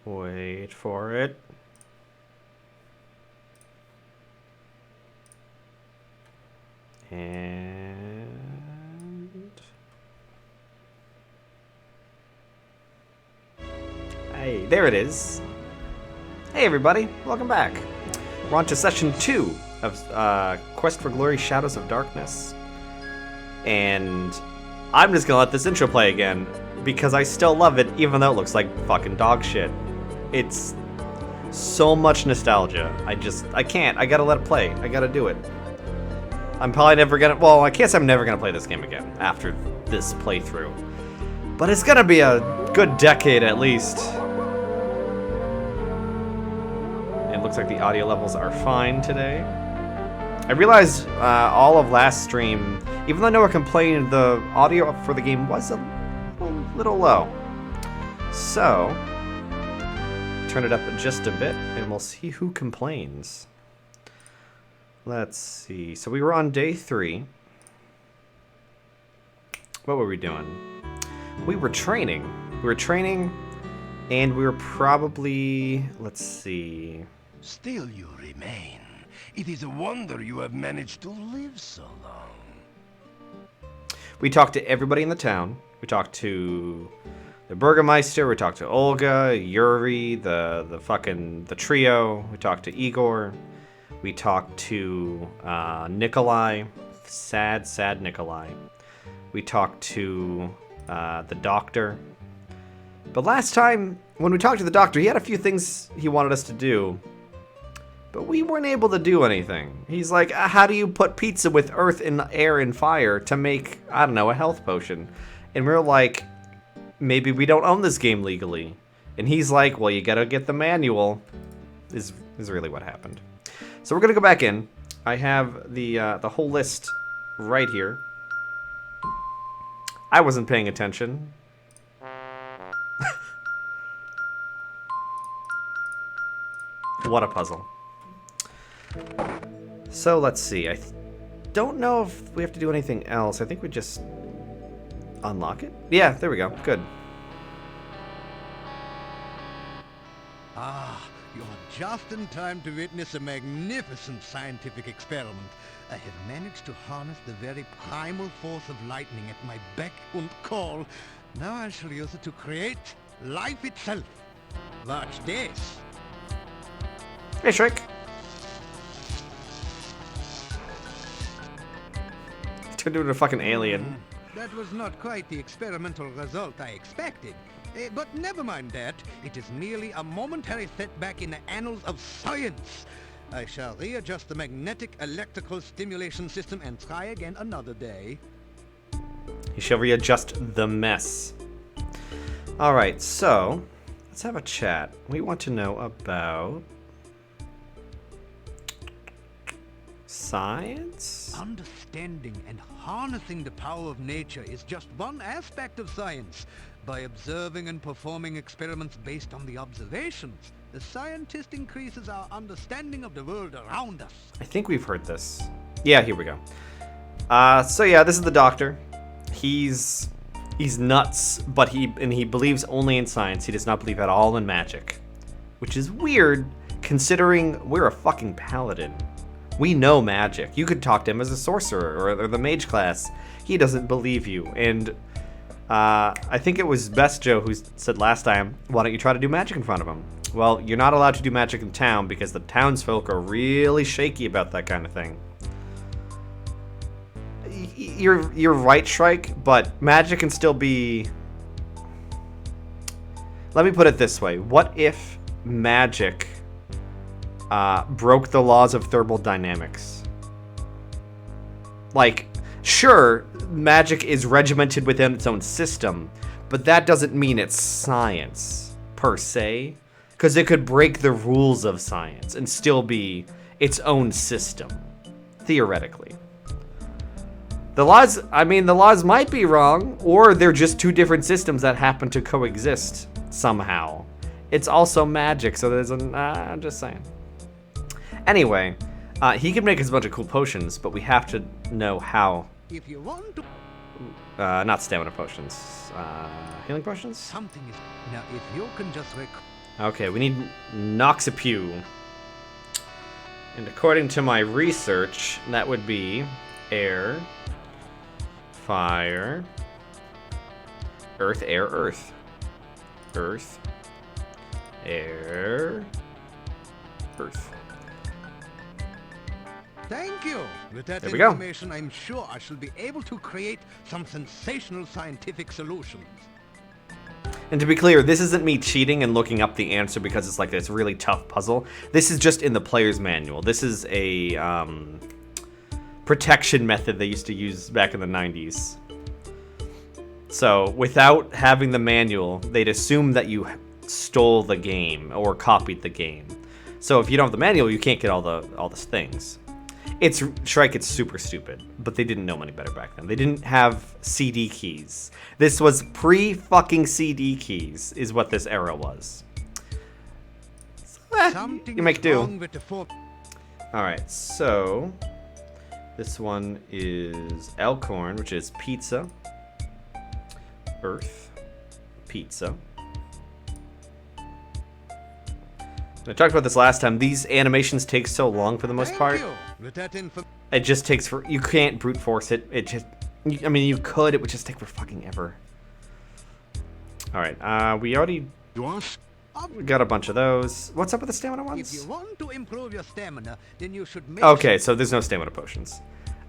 Wait for it. And... Hey, there it is. Hey everybody, welcome back. We're on to session 2 of Quest for Glory Shadows of Darkness. And I'm just gonna let this intro play again, because I still love it, even though it looks like fucking dog shit. It's so much nostalgia. I can't. I gotta let it play. I gotta do it. I'm probably never gonna, well, I guess I'm never gonna play this game again after this playthrough. But it's gonna be a good decade at least. It looks like the audio levels are fine today. I realized all of last stream, even though Noah complained, the audio for the game was a little low. So, turn it up just a bit, and we'll see who complains. Let's see. So we were on day 3. What were we doing? We were training. And we were probably... Let's see... Still you remain. It is a wonder you have managed to live so long. We talked to everybody in the town. We talked to the Burgermeister. We talked to Olga, Yuri, the trio. We talked to Igor. We talked to Nikolai. Sad Nikolai. We talked to the doctor. But last time, when we talked to the doctor, he had a few things he wanted us to do. But we weren't able to do anything. He's like, how do you put pizza with earth and air and fire to make, I don't know, a health potion? And we're like, maybe we don't own this game legally. And he's like, well, you gotta get the manual, is really what happened. So we're gonna go back in. I have the whole list right here. I wasn't paying attention. What a puzzle. So let's see. I don't know if we have to do anything else. I think we just unlock it. Yeah, there we go. Good. Ah, you're just in time to witness a magnificent scientific experiment. I have managed to harness the very primal force of lightning at my beck and call. Now I shall use it to create life itself. Watch this. Hey, Shrek. Turned into a fucking alien. That was not quite the experimental result I expected. But never mind that. It is merely a momentary setback in the annals of science. I shall readjust the magnetic electrical stimulation system and try again another day. You shall readjust the mess. Alright, so let's have a chat. We want to know about science? Understanding and harnessing the power of nature is just one aspect of science. By observing and performing experiments based on the observations, the scientist increases our understanding of the world around us. I think we've heard this. Yeah, here we go. So yeah, this is the doctor. He's nuts, but he believes only in science. He does not believe at all in magic, which is weird considering we're a fucking paladin. We know magic. You could talk to him as a sorcerer or the mage class. He doesn't believe you. And I think it was Best Joe who said last time, why don't you try to do magic in front of him? Well, you're not allowed to do magic in town because the townsfolk are really shaky about that kind of thing. You're right, Shrike, but magic can still be... Let me put it this way. What if magic broke the laws of thermodynamics? Like, sure, magic is regimented within its own system, but that doesn't mean it's science, per se. Because it could break the rules of science and still be its own system, theoretically. The laws might be wrong, or they're just two different systems that happen to coexist somehow. It's also magic, so there's I'm just saying. Anyway, he can make us a bunch of cool potions, but we have to know how. If you want to... Not stamina potions. Healing potions? Something is... Now, if you can just Okay, we need Noxapew. And according to my research, that would be air, fire, earth, air, earth. Earth, air, earth. Thank you. With that There we go. information, I'm sure I shall be able to create some sensational scientific solutions. And to be clear, this isn't me cheating and looking up the answer because it's like this really tough puzzle. This is just in the player's manual. This is a protection method they used to use back in the 90s. So without having the manual, they'd assume that you stole the game or copied the game. So if you don't have the manual, you can't get all the things. Shrike, it's super stupid, but they didn't know any better back then. They didn't have CD keys. This was pre-fucking CD keys, is what this era was. So, you make do. Alright, so this one is Elkhorn, which is pizza, earth, pizza. I talked about this last time. These animations take so long for the most part. It just takes for... You can't brute force it. It just... I mean, you could. It would just take for fucking ever. Alright, we already... We got a bunch of those. What's up with the stamina ones? If you want to improve your stamina, then you should make... Okay, so there's no stamina potions.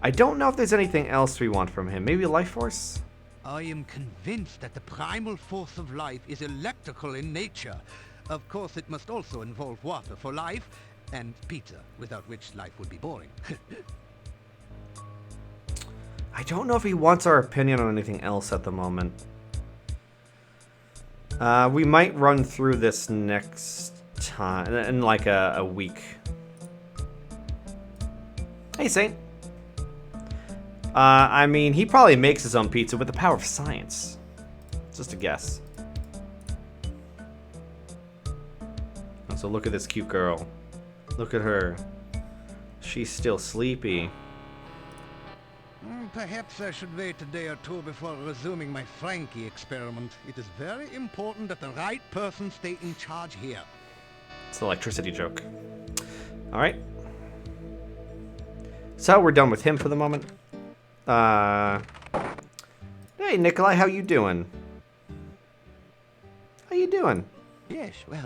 I don't know if there's anything else we want from him. Maybe a life force? I am convinced that the primal force of life is electrical in nature. Of course, it must also involve water for life, and pizza, without which life would be boring. I don't know if he wants our opinion on anything else at the moment. We might run through this next time, in like a week. Hey, Saint. I mean, he probably makes his own pizza with the power of science. Just a guess. So look at this cute girl. Look at her. She's still sleepy. Perhaps I should wait a day or two before resuming my Frankie experiment. It is very important that the right person stay in charge here. It's an electricity joke. Alright. So we're done with him for the moment. Hey Nikolai, how you doing? How you doing? Yes, well,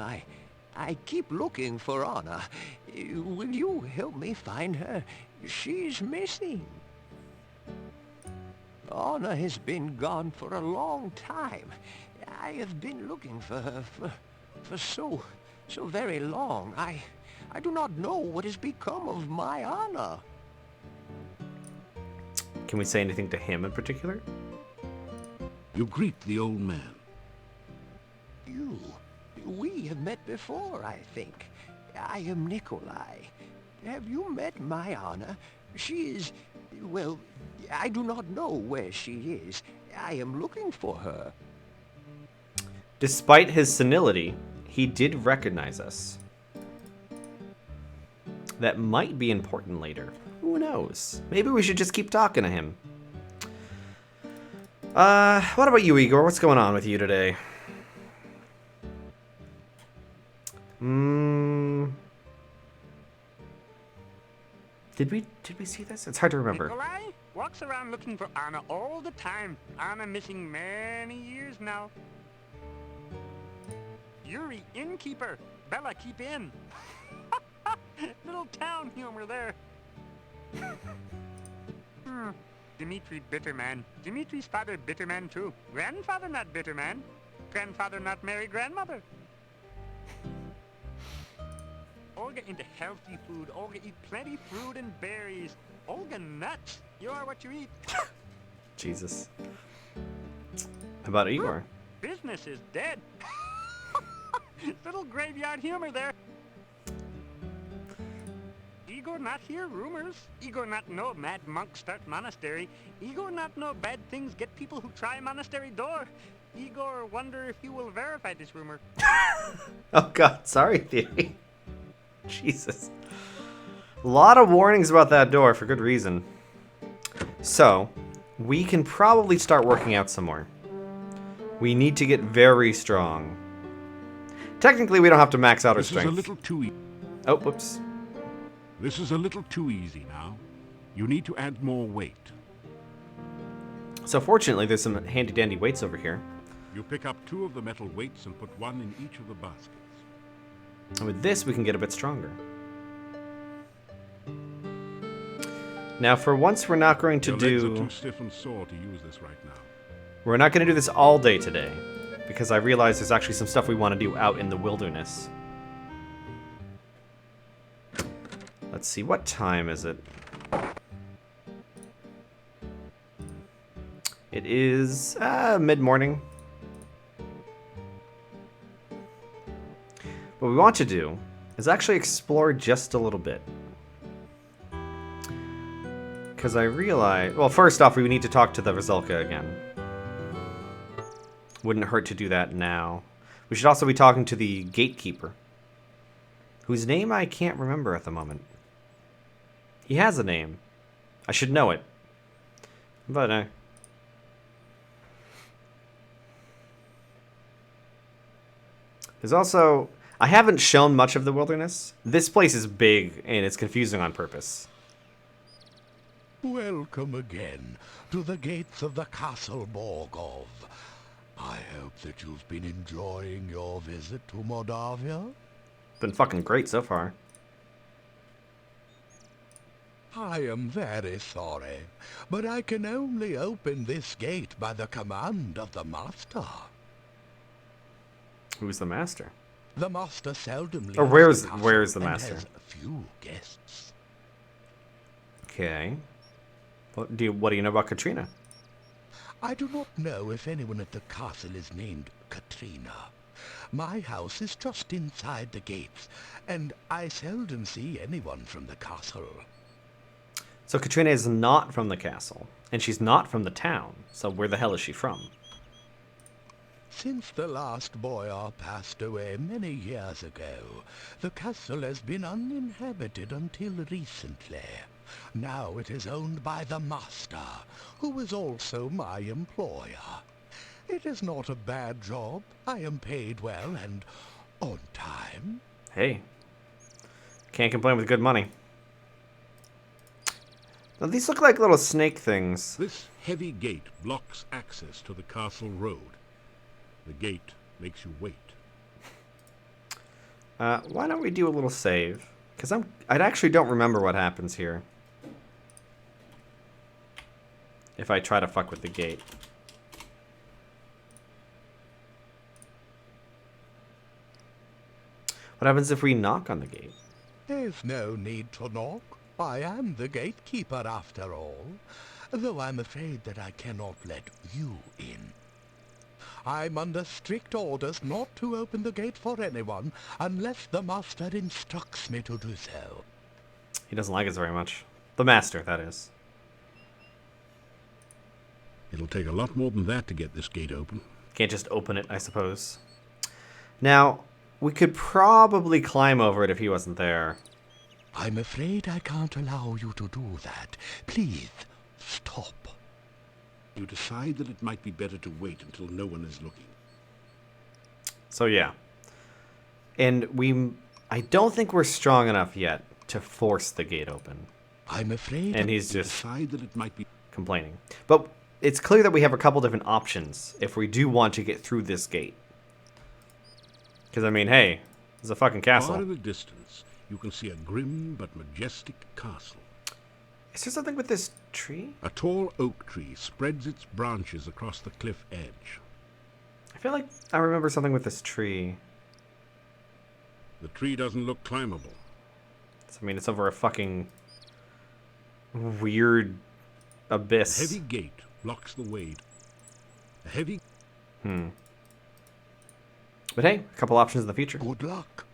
I keep looking for Anna. Will you help me find her? She's missing. Anna has been gone for a long time. I have been looking for her for so very long. I do not know what has become of my Anna. Can we say anything to him in particular? You greet the old man. We have met before, I think. I am Nikolai. Have you met my Anna? She is... well, I do not know where she is. I am looking for her. Despite his senility, he did recognize us. That might be important later. Who knows? Maybe we should just keep talking to him. What about you, Igor? What's going on with you today? Did we see this? It's hard to remember. Nikolai walks around looking for Anna all the time. Anna missing many years now. Yuri, innkeeper. Bella, keep in. Little town humor there. Dmitri Bitterman. Dmitri's father Bitterman too. Grandfather not Bitterman. Grandfather not marry grandmother. Olga into healthy food. Olga eat plenty fruit and berries. Olga nuts. You are what you eat. Jesus. How about Igor? Business is dead. Little graveyard humor there. Igor not hear rumors. Igor not know mad monk start monastery. Igor not know bad things get people who try monastery door. Igor wonder if you will verify this rumor. Oh god, sorry, Theory. Jesus. A lot of warnings about that door for good reason. So, we can probably start working out some more. We need to get very strong. Technically, we don't have to max out our This is a strength. little too easy. Oh, whoops. This is a little too easy now. You need to add more weight. So fortunately, there's some handy-dandy weights over here. You pick up 2 of the metal weights and put 1 in each of the baskets. And with this, we can get a bit stronger. Now, for once, we're not going to Your legs are do... too stiff and sore to use this right now. We're not going to do this all day today, because I realize there's actually some stuff we want to do out in the wilderness. Let's see, what time is it? It is mid-morning. What we want to do is actually explore just a little bit. Because I realize... Well, first off, we need to talk to the Rizalka again. Wouldn't hurt to do that now. We should also be talking to the gatekeeper, whose name I can't remember at the moment. He has a name. I should know it. But, there's also... I haven't shown much of the wilderness. This place is big, and it's confusing on purpose. Welcome again to the gates of the Castle Borgov. I hope that you've been enjoying your visit to Moldavia. Been fucking great so far. I am very sorry, but I can only open this gate by the command of the Master. Who's the master? The Master seldom leaves Or where's the castle the and Master? has few guests. Okay. What do you know about Katrina? I do not know if anyone at the castle is named Katrina. My house is just inside the gates, and I seldom see anyone from the castle. So Katrina is not from the castle, and she's not from the town. So where the hell is she from? Since the last boyar passed away many years ago, the castle has been uninhabited until recently. Now it is owned by the Master, who is also my employer. It is not a bad job. I am paid well and on time. Hey. Can't complain with good money. Now these look like little snake things. This heavy gate blocks access to the castle road. The gate makes you wait. Why don't we do a little save? Because I actually don't remember what happens here. If I try to fuck with the gate. What happens if we knock on the gate? There's no need to knock. I am the gatekeeper after all, though I'm afraid that I cannot let you in. I'm under strict orders not to open the gate for anyone unless the Master instructs me to do so. He doesn't like us very much. The Master, that is. It'll take a lot more than that to get this gate open. Can't just open it, I suppose. Now, we could probably climb over it if he wasn't there. I'm afraid I can't allow you to do that. Please, stop. You decide that it might be better to wait until no one is looking. So yeah. And I don't think we're strong enough yet to force the gate open. I'm afraid... And he's You just decide that it might be... complaining. But it's clear that we have a couple different options if we do want to get through this gate. Because, I mean, hey, it's a fucking Far castle. in the distance, you can see a grim but majestic castle. Is there something with this tree? A tall oak tree spreads its branches across the cliff edge. I feel like I remember something with this tree. The tree doesn't look climbable. I mean, it's over a fucking weird A abyss. heavy gate blocks the way. A heavy... But hey, a couple options in the future. Good luck,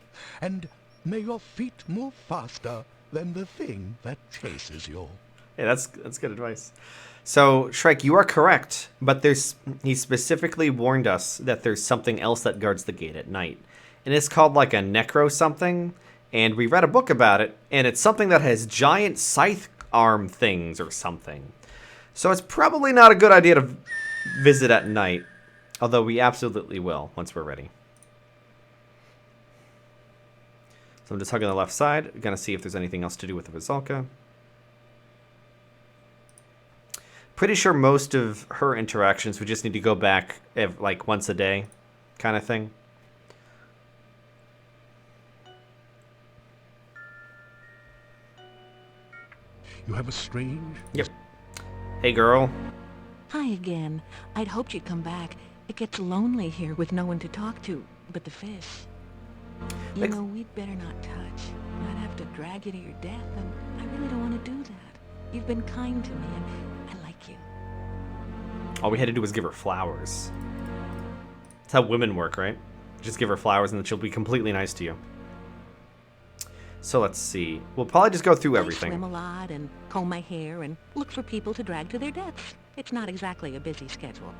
and may your feet move faster than the thing that chases you. Hey, that's good advice. So, Shrike, you are correct, but he specifically warned us that there's something else that guards the gate at night. And it's called like a necro something, and we read a book about it, and it's something that has giant scythe arm things or something. So it's probably not a good idea to visit at night, although we absolutely will once we're ready. So I'm just hugging the left side. Gonna see if there's anything else to do with the Rizalka. Pretty sure most of her interactions we just need to go back like once a day kind of thing. You have a strange... Yep. Hey, girl. Hi again. I'd hoped you'd come back. It gets lonely here with no one to talk to but the fish. You know, we'd better not touch. I'd have to drag you to your death, and I really don't want to do that. You've been kind to me, and I like you. All we had to do was give her flowers. That's how women work, right? Just give her flowers and then she'll be completely nice to you. So let's see. We'll probably just go through everything. I swim a lot and comb my hair and look for people to drag to their deaths. It's not exactly a busy schedule.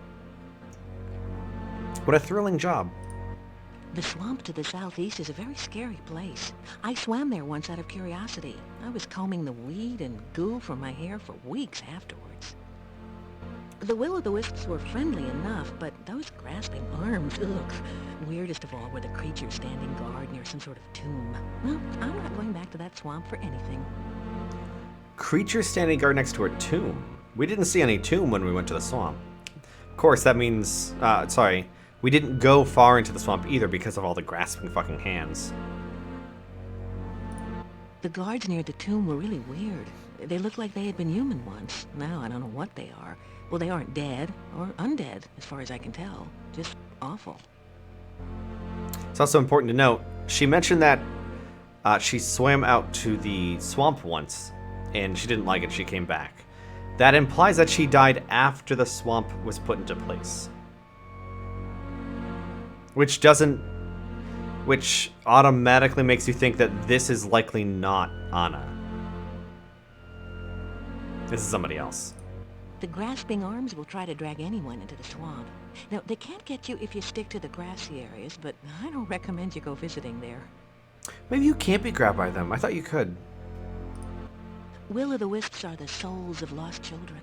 What a thrilling job. The swamp to the southeast is a very scary place. I swam there once out of curiosity. I was combing the weed and goo from my hair for weeks afterwards. The will-o'-the-wisps were friendly enough, but those grasping arms, ugh. Weirdest of all were the creatures standing guard near some sort of tomb. Well, I'm not going back to that swamp for anything. Creatures standing guard next to a tomb. We didn't see any tomb when we went to the swamp. Of course, that means... sorry. We didn't go far into the swamp either because of all the grasping fucking hands. The guards near the tomb were really weird. They looked like they had been human once. Now I don't know what they are. Well, they aren't dead or undead, as far as I can tell. Just awful. It's also important to note, she mentioned that she swam out to the swamp once, and she didn't like it, she came back. That implies that she died after the swamp was put into place. Which automatically makes you think that this is likely not Anna. This is somebody else. The grasping arms will try to drag anyone into the swamp. Now, they can't get you if you stick to the grassy areas, but I don't recommend you go visiting there. Maybe you can't be grabbed by them. I thought you could. Will-o'-the-wisps are the souls of lost children.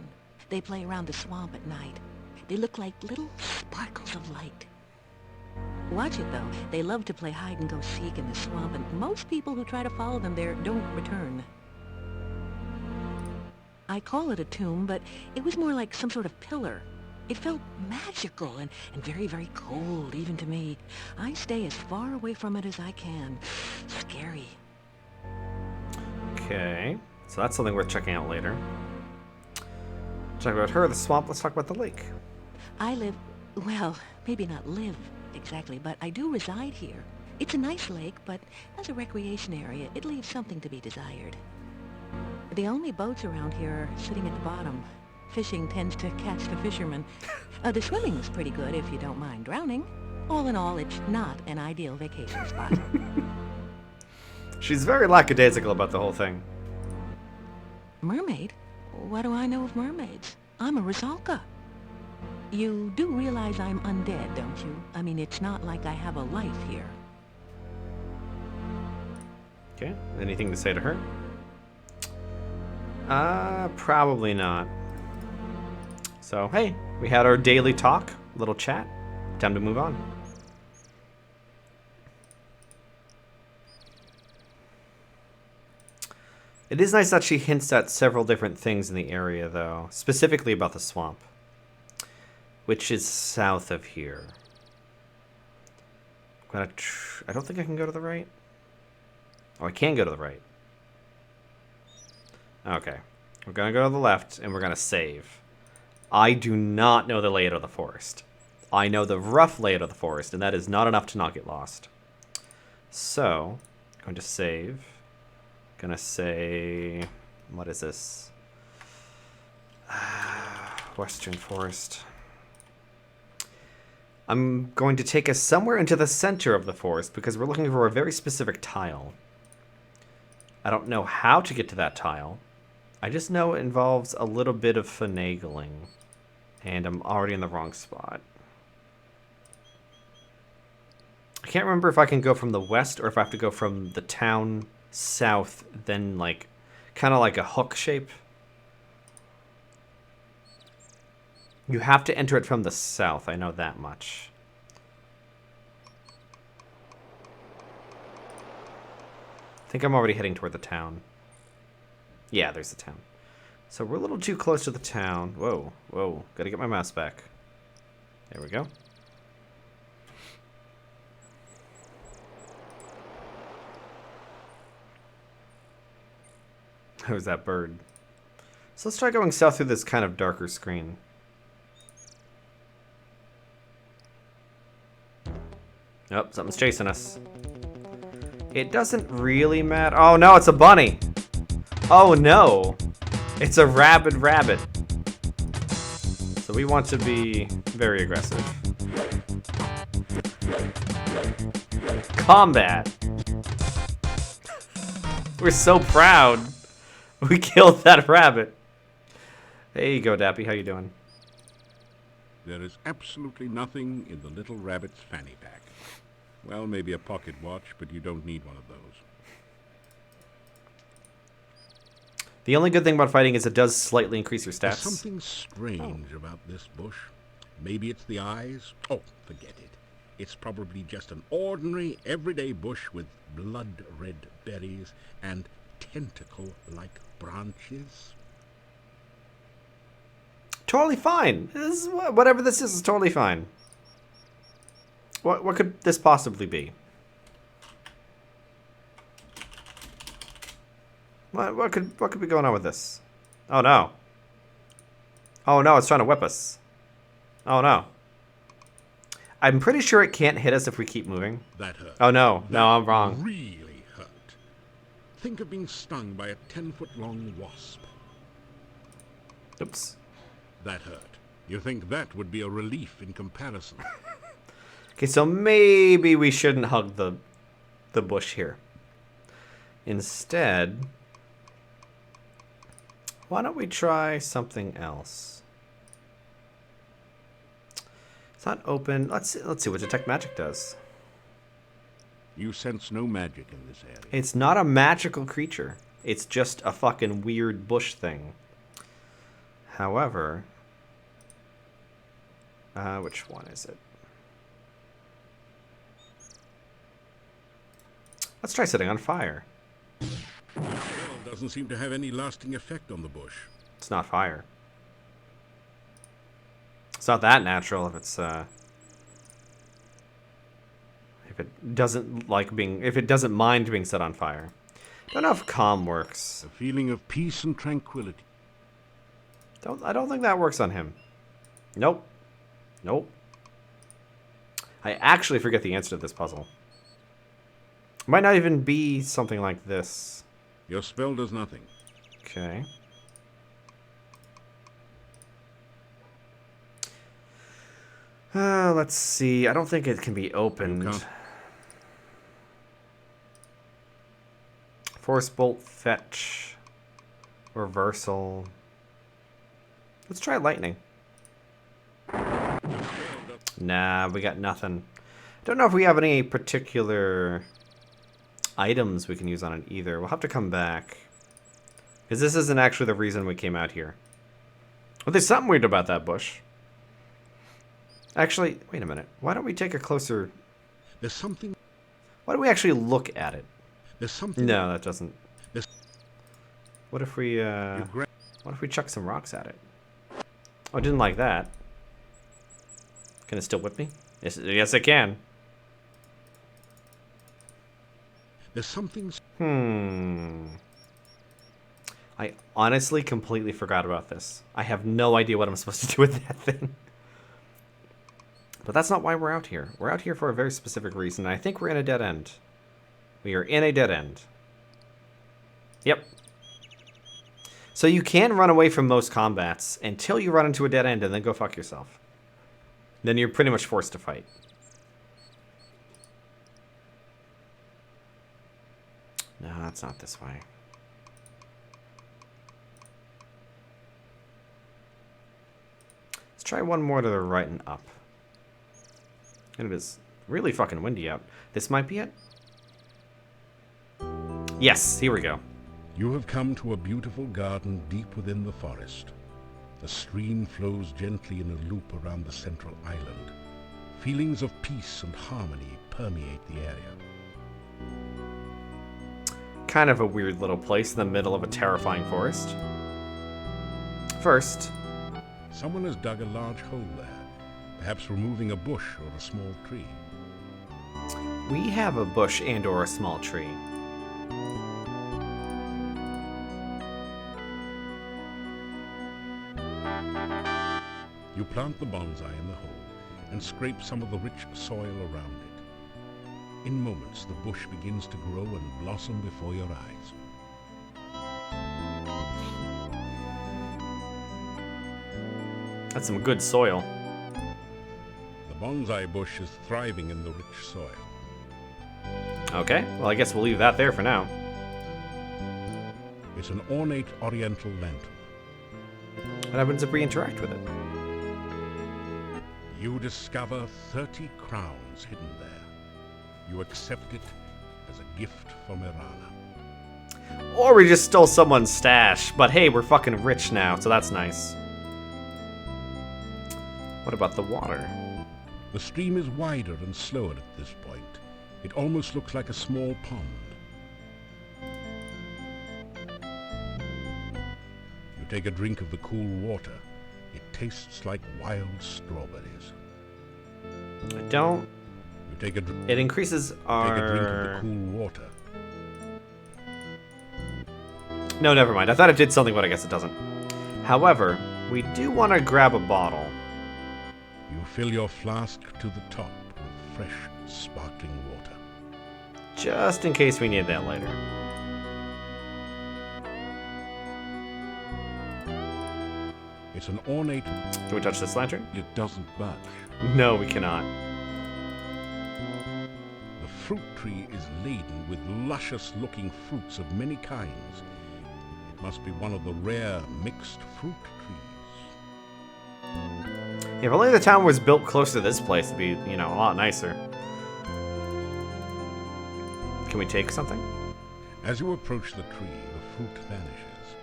They play around the swamp at night. They look like little sparkles of light. Watch it, though. They love to play hide-and-go-seek in the swamp, and most people who try to follow them there don't return. I call it a tomb, but it was more like some sort of pillar. It felt magical and very, very cold, even to me. I stay as far away from it as I can. Scary. Okay, so that's something worth checking out later. Talk about her, the swamp, let's talk about the lake. I live, well, maybe not live exactly, but I do reside here. It's a nice lake, but as a recreation area, it leaves something to be desired. The only boats around here are sitting at the bottom. Fishing tends to catch the fishermen. The swimming is pretty good if you don't mind drowning. All in all, it's not an ideal vacation spot. She's very lackadaisical about the whole thing. Mermaid? What do I know of mermaids? I'm a Rizalka. You do realize I'm undead, don't you? I mean, it's not like I have a life here. Okay, anything to say to her? Probably not. So, hey, we had our daily talk, little chat. Time to move on. It is nice that she hints at several different things in the area, though, specifically about the swamp, which is south of here. I don't think I can go to the right. Oh, I can go to the right. Okay, we're gonna go to the left, and we're gonna save. I do not know the layout of the forest. I know the rough layout of the forest, and that is not enough to not get lost. So, I'm going to save. Gonna say, what is this? Western Forest. I'm going to take us somewhere into the center of the forest because we're looking for a very specific tile. I don't know how to get to that tile. I just know it involves a little bit of finagling. And I'm already in the wrong spot. I can't remember if I can go from the west or if I have to go from the town south, then like kind of like a hook shape. You have to enter it from the south, I know that much. think I'm already heading toward the town. Yeah, there's the town. So we're a little too close to the town. Whoa, whoa. Gotta get my mouse back. There we go. Who's that bird? So let's try going south through this kind of darker screen. Oh, something's chasing us. It doesn't really matter. Oh no, it's a bunny. Oh no. It's a rabid rabbit. So we want to be very aggressive. Combat. We're so proud. We killed that rabbit. There you go, Dappy. How you doing? There is absolutely nothing in the little rabbit's fanny pack. Well, maybe a pocket watch, but you don't need one of those. The only good thing about fighting is it does slightly increase your There's stats. something strange about this bush. Maybe it's the eyes. Oh, forget it. It's probably just an ordinary, everyday bush with blood-red berries and tentacle-like branches. Totally fine. This is, whatever this is totally fine. What could this possibly be? What could be going on with this? Oh no. Oh no, it's trying to whip us. Oh no. I'm pretty sure it can't hit us if we keep moving. That hurt. Oh no, no, That I'm wrong. Really hurt. Think of being stung by a 10-foot-long wasp. Oops. That hurt. You think that would be a relief in comparison. Okay, so maybe we shouldn't hug the bush here. Instead, why don't we try something else? It's not open. Let's see what detect magic does. You sense no magic in this area. It's not a magical creature. It's just a fucking weird bush thing. However, which one is it? Let's try setting on fire. Well, doesn't seem to have any lasting effect on the bush. It's not fire. It's not that natural if it's if it doesn't mind being set on fire. Don't know if calm works. A feeling of peace and tranquility. I don't think that works on him. Nope. Nope. I actually forget the answer to this puzzle. It might not even be something like this. Your spell does nothing. Okay. Let's see. I don't think it can be opened. You can't. Force bolt, fetch, reversal. Let's try lightning. Nah, we got nothing. Don't know if we have any particular items we can use on it either. We'll have to come back. Because this isn't actually the reason we came out here. But there's something weird about that bush. Actually, wait a minute. Why don't we take a closer... There's something... Why don't we actually look at it? There's something... No, that doesn't... There's... What if we, You gra- What if we chuck some rocks at it? Oh, I didn't like that. Can it still whip me? Yes, it can. There's something... I honestly completely forgot about this. I have no idea what I'm supposed to do with that thing. But that's not why we're out here. We're out here for a very specific reason. I think we're in a dead end. We are in a dead end. Yep. So you can run away from most combats until you run into a dead end and then go fuck yourself. Then you're pretty much forced to fight. No, that's not this way. Let's try one more to the right and up. And it is really fucking windy out. This might be it. Yes, here we go. You have come to a beautiful garden deep within the forest. The stream flows gently in a loop around the central island. Feelings of peace and harmony permeate the area. kind of a weird little place in the middle of a terrifying forest. First, Someone has dug a large hole there, perhaps removing a bush or a small tree. we have a bush and or a small tree. You plant the bonsai in the hole and scrape some of the rich soil around it. In moments, the bush begins to grow and blossom before your eyes. That's some good soil. The bonsai bush is thriving in the rich soil. Okay, well I guess we'll leave that there for now. It's an ornate oriental lantern. What happens if we interact with it? You discover 30 crowns hidden there. You accept it as a gift from Irana. Or we just stole someone's stash, but hey, we're fucking rich now, so that's nice. What about the water? The stream is wider and slower at this point. It almost looks like a small pond. You take a drink of the cool water. It tastes like wild strawberries. I don't... You take a drink It increases of the our... cool water. No, never mind. I thought it did something, but I guess it doesn't. However, we do want to grab a bottle. You fill your flask to the top with fresh, sparkling water. Just in case we need that later. It's an ornate... Can we touch this lantern? It doesn't budge. No, we cannot. The fruit tree is laden with luscious-looking fruits of many kinds. It must be one of the rare mixed fruit trees. If only the town was built closer to this place, it'd be, you know, a lot nicer. Can we take something? As you approach the tree, the fruit vanishes.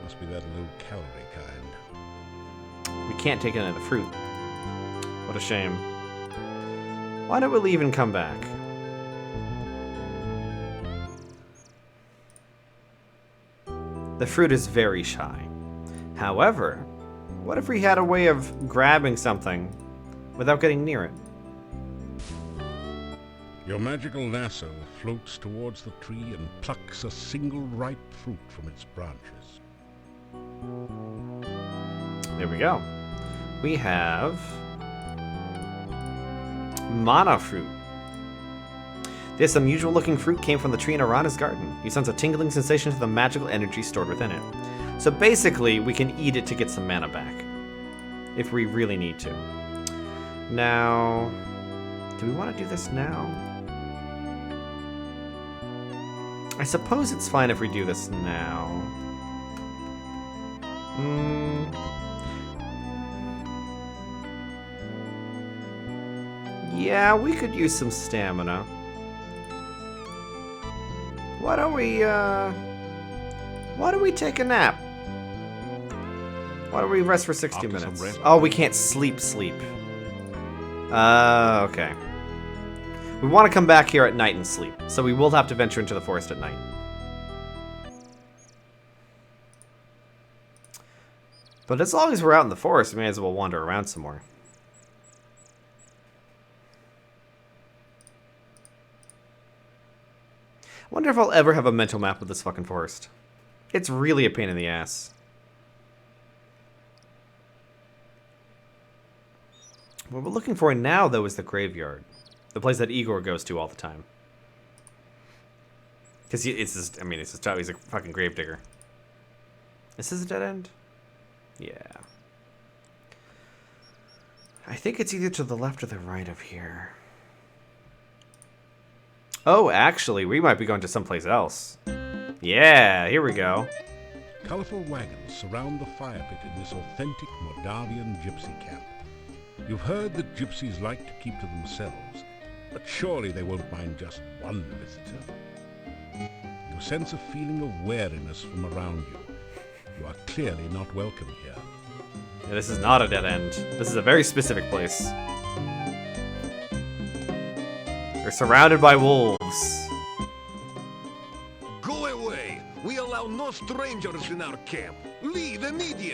Must be that low-calorie kind. We can't take any of the fruit. What a shame. Why don't we leave and come back? The fruit is very shy. However, what if we had a way of grabbing something without getting near it? Your magical lasso floats towards the tree and plucks a single ripe fruit from its branches. There we go. We have mana fruit. This unusual looking fruit came from the tree in Arana's garden. You sense a tingling sensation to the magical energy stored within it. So basically, we can eat it to get some mana back. If we really need to. Now, do we want to do this now? I suppose it's fine if we do this now. Yeah, we could use some stamina. Why don't we take a nap? Why don't we rest for 60 After some minutes? rest. Oh, we can't sleep. Okay. We want to come back here at night and sleep, so we will have to venture into the forest at night. But as long as we're out in the forest, we may as well wander around some more. I wonder if I'll ever have a mental map of this fucking forest. It's really a pain in the ass. What we're looking for now, though, is the graveyard. The place that Igor goes to all the time. Because it's his job. He's a fucking gravedigger. Is this a dead end? Yeah. I think it's either to the left or the right of here. Oh, actually, we might be going to someplace else. Yeah, here we go. Colorful wagons surround the fire pit in this authentic Moldavian gypsy camp. You've heard that gypsies like to keep to themselves, but surely they won't mind just one visitor. You sense a feeling of wariness from around you. You are clearly not welcome here. Yeah, this is not a dead end. This is a very specific place. We're surrounded by wolves. Go away! We allow no strangers in our camp. Leave immediately!